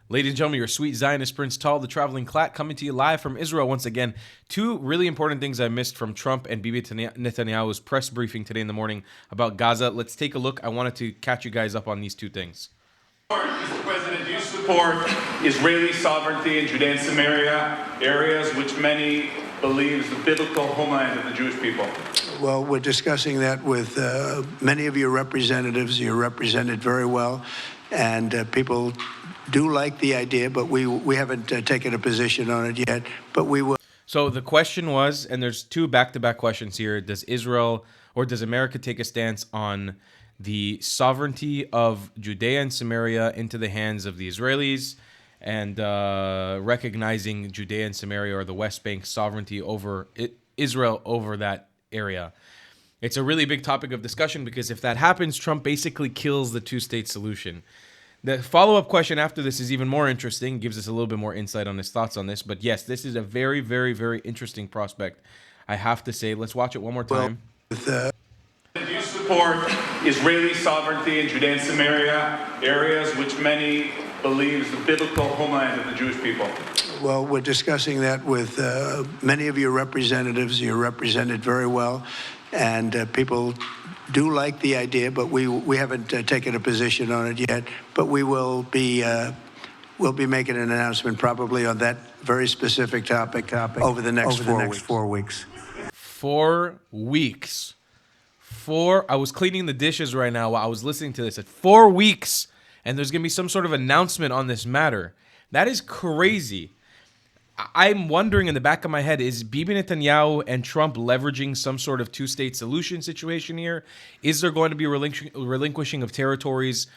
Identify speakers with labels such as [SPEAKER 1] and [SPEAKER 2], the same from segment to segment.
[SPEAKER 1] Ladies and gentlemen, your sweet Zionist Prince Tal, the traveling Clat, coming to you live from Israel once again. Two really important things I missed from Trump and Bibi Netanyahu's press briefing today in the morning about Gaza. Let's take a look. I wanted to catch you guys up on these two things.
[SPEAKER 2] Mr. President, do you support Israeli sovereignty in Judea and Samaria, areas which many believe is the biblical homeland of the Jewish people?
[SPEAKER 3] Well, we're discussing that with many of your representatives. You're represented very well, and people do like the idea, but we haven't taken a position on it yet, but we will.
[SPEAKER 1] So the question was, and there's two back-to-back questions here, does Israel or does America take a stance on the sovereignty of Judea and Samaria into the hands of the Israelis and recognizing Judea and Samaria or the West Bank sovereignty over Israel over that area? It's a really big topic of discussion because if that happens, Trump basically kills the two-state solution. The follow-up question after this is even more interesting, gives us a little bit more insight on his thoughts on this. But yes, this is a very, very, very interesting prospect, I have to say. Let's watch it one more time.
[SPEAKER 2] Do you support Israeli sovereignty in Judea and Samaria, areas which many believe is the biblical homeland of the Jewish people?
[SPEAKER 3] Well, we're discussing that with many of your representatives. You're represented very well, and people do like the idea, but we haven't taken a position on it yet. But we will be we'll be making an announcement probably on that very specific topic over the next 4 weeks.
[SPEAKER 1] 4 weeks. I was cleaning the dishes right now while I was listening to this. At 4 weeks, and there's gonna be some sort of announcement on this matter. That is crazy. I'm wondering in the back of my head, is Bibi Netanyahu and Trump leveraging some sort of two-state solution situation here? Is there going to be relinquishing of territories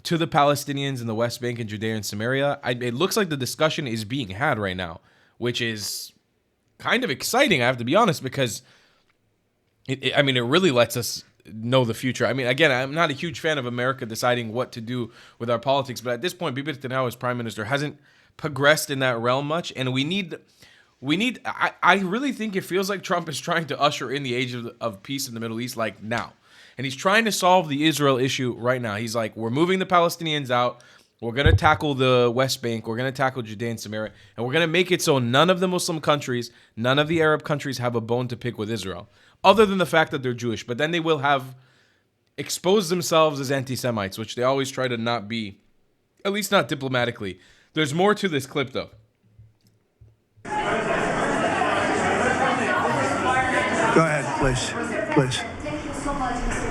[SPEAKER 1] to the Palestinians in the West Bank and Judea and Samaria? It looks like the discussion is being had right now, which is kind of exciting, I have to be honest, because it really lets us know the future. I mean, again, I'm not a huge fan of America deciding what to do with our politics, but at this point, Bibi Netanyahu as prime minister hasn't progressed in that realm much, and we need I really think it feels like Trump is trying to usher in the age of peace in the Middle East like now, and he's trying to solve the Israel issue right now. He's like, we're moving the Palestinians out, we're going to tackle the West Bank, we're going to tackle Judea and Samaria, and we're going to make it so none of the Muslim countries, none of the Arab countries have a bone to pick with Israel, other than the fact that they're Jewish. But then they will have exposed themselves as anti-Semites, which they always try to not be, at least not diplomatically. There's more to this clip, though.
[SPEAKER 3] Go ahead, please.
[SPEAKER 4] Thank you so much, Mr.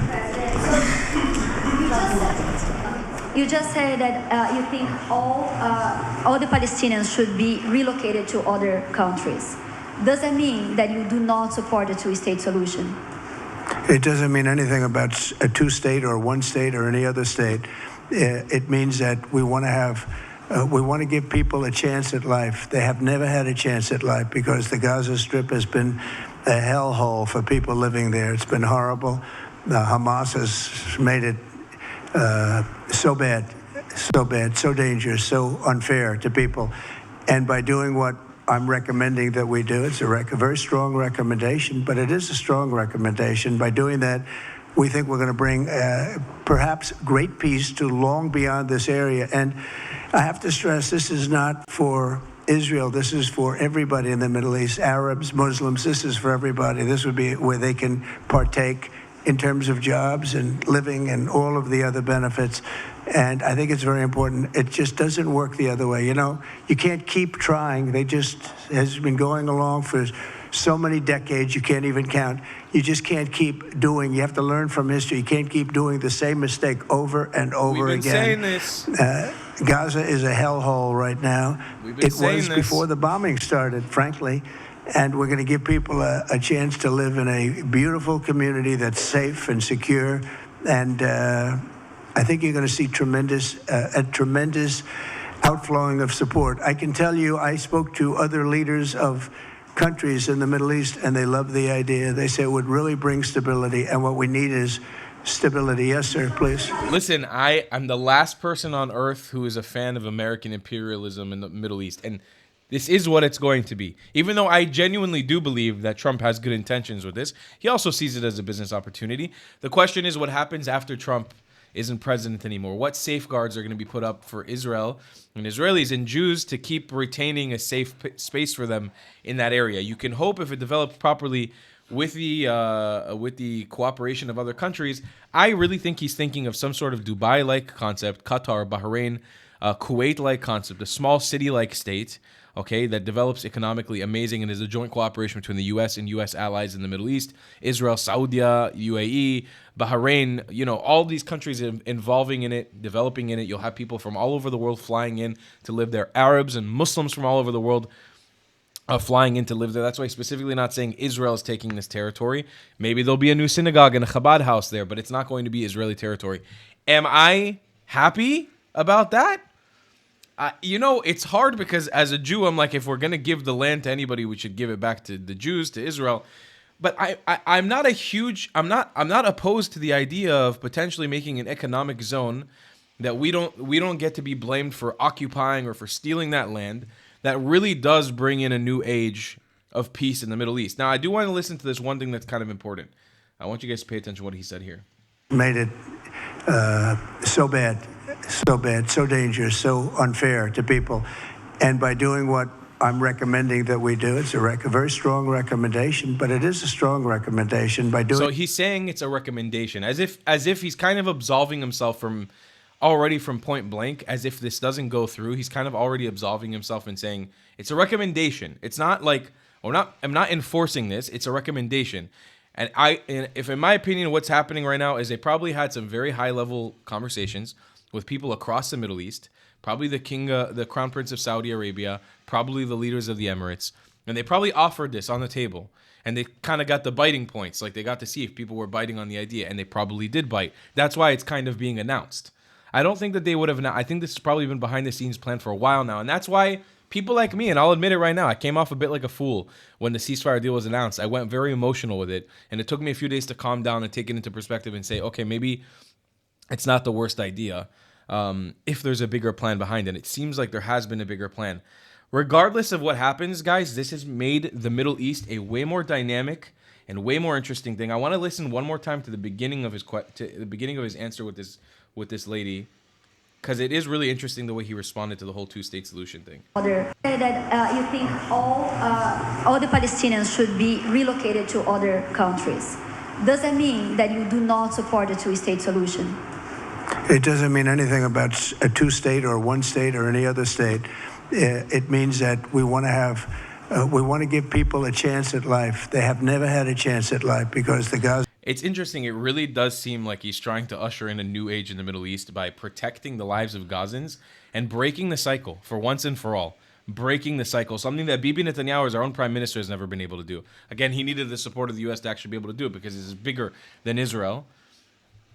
[SPEAKER 4] President. You just said that you think all the Palestinians should be relocated to other countries. Does that mean that you do not support a two-state solution?
[SPEAKER 3] It doesn't mean anything about a two-state or one state or any other state. It means that we want to have. We want to give people a chance at life. They have never had a chance at life because the Gaza Strip has been a hellhole for people living there. It's been horrible. Hamas has made it so bad, so dangerous, so unfair to people. And by doing what I'm recommending that we do, it's a very strong recommendation, but it is a strong recommendation. By doing that, we think we're going to bring perhaps great peace to long beyond this area. And I have to stress, this is not for Israel. This is for everybody in the Middle East, Arabs, Muslims. This is for everybody. This would be where they can partake in terms of jobs and living and all of the other benefits. And I think it's very important. It just doesn't work the other way. You know, you can't keep trying. They just has been going along for so many decades, you can't even count. You just can't keep doing. You have to learn from history. You can't keep doing the same mistake over and over again.
[SPEAKER 1] We've been saying this.
[SPEAKER 3] Gaza is a hellhole right now. It was before the bombing started, frankly. And we're going to give people a chance to live in a beautiful community that's safe and secure. And I think you're going to see a tremendous outflowing of support. I can tell you, I spoke to other leaders of countries in the Middle East, and they love the idea. They say it would really bring stability, and what we need is stability. Yes, sir, please.
[SPEAKER 1] Listen, I'm the last person on earth who is a fan of American imperialism in the Middle East, and this is what it's going to be. Even though I genuinely do believe that Trump has good intentions with this, he also sees it as a business opportunity. The question is what happens after Trump isn't president anymore? What safeguards are going to be put up for Israel and Israelis and Jews to keep retaining a safe space for them in that area? You can hope if it develops properly with the cooperation of other countries. I really think he's thinking of some sort of Dubai-like concept, Qatar, Bahrain, Kuwait-like concept, a small city-like state, okay, that develops economically amazing and is a joint cooperation between the U.S. and U.S. allies in the Middle East, Israel, Saudi, UAE, Bahrain, you know, all these countries involving in it, developing in it. You'll have people from all over the world flying in to live there, Arabs and Muslims from all over the world flying in to live there. That's why specifically not saying Israel is taking this territory. Maybe there'll be a new synagogue and a Chabad house there, but it's not going to be Israeli territory. Am I happy about that? You know, it's hard because as a Jew, I'm like, if we're going to give the land to anybody, we should give it back to the Jews, to Israel. But I'm not opposed to the idea of potentially making an economic zone that we don't get to be blamed for occupying or for stealing that land. That really does bring in a new age of peace in the Middle East. Now, I do want to listen to this one thing that's kind of important. I want you guys to pay attention to what he said here.
[SPEAKER 3] Made it so bad, so dangerous, so unfair to people. And by doing what I'm recommending that we do, it's a very strong recommendation, but it is a strong recommendation.
[SPEAKER 1] So he's saying it's a recommendation, as if he's kind of absolving himself from point blank, as if this doesn't go through. He's kind of already absolving himself and saying it's a recommendation. It's not like, I'm not enforcing this. It's a recommendation. And if in my opinion, what's happening right now is they probably had some very high level conversations with people across the Middle East, probably the Crown Prince of Saudi Arabia, probably the leaders of the Emirates, and they probably offered this on the table. And they kind of got the biting points, like they got to see if people were biting on the idea, and they probably did bite. That's why it's kind of being announced. I don't think that they would have. I think this has probably been behind the scenes plan for a while now. And that's why people like me, and I'll admit it right now, I came off a bit like a fool when the ceasefire deal was announced. I went very emotional with it. And it took me a few days to calm down and take it into perspective and say, okay, maybe it's not the worst idea if there's a bigger plan behind it. It seems like there has been a bigger plan. Regardless of what happens, guys, this has made the Middle East a way more dynamic and way more interesting thing. I want to listen one more time to the beginning of his answer with this lady, because it is really interesting the way he responded to the whole two-state solution thing.
[SPEAKER 4] That you think all the Palestinians should be relocated to other countries. Does that mean that you do not support a two-state solution?
[SPEAKER 3] It doesn't mean anything about a two-state or one state or any other state. It means that we want to give people a chance at life. They have never had a chance at life because the Gaza.
[SPEAKER 1] It's interesting. It really does seem like he's trying to usher in a new age in the Middle East by protecting the lives of Gazans and breaking the cycle for once and for all. Breaking the cycle, something that Bibi Netanyahu, as our own prime minister, has never been able to do. Again, he needed the support of the U.S. to actually be able to do it because it's bigger than Israel.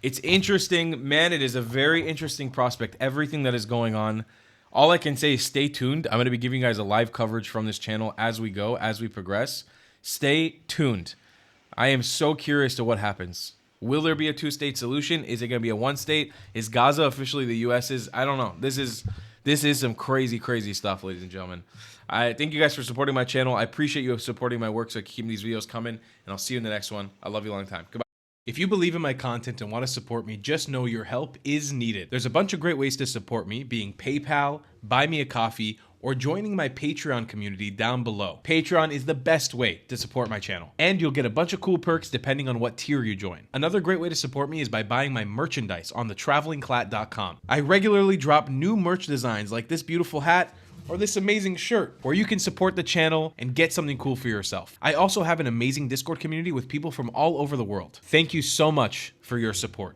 [SPEAKER 1] It's interesting, man. It is a very interesting prospect. Everything that is going on. All I can say is stay tuned. I'm going to be giving you guys a live coverage from this channel as we go, as we progress. Stay tuned. I am so curious to what happens. Will there be a two-state solution? Is it going to be a one-state? Is Gaza officially the U.S.'s? I don't know. This is some crazy, crazy stuff, ladies and gentlemen. I thank you guys for supporting my channel. I appreciate you supporting my work so I can keep these videos coming. And I'll see you in the next one. I love you a long time. Goodbye. If you believe in my content and want to support me, just know your help is needed. There's a bunch of great ways to support me, being PayPal, Buy Me a Coffee, or joining my Patreon community down below. Patreon is the best way to support my channel, and you'll get a bunch of cool perks depending on what tier you join. Another great way to support me is by buying my merchandise on thetravelingclat.com. I regularly drop new merch designs like this beautiful hat or this amazing shirt, where you can support the channel and get something cool for yourself. I also have an amazing Discord community with people from all over the world. Thank you so much for your support.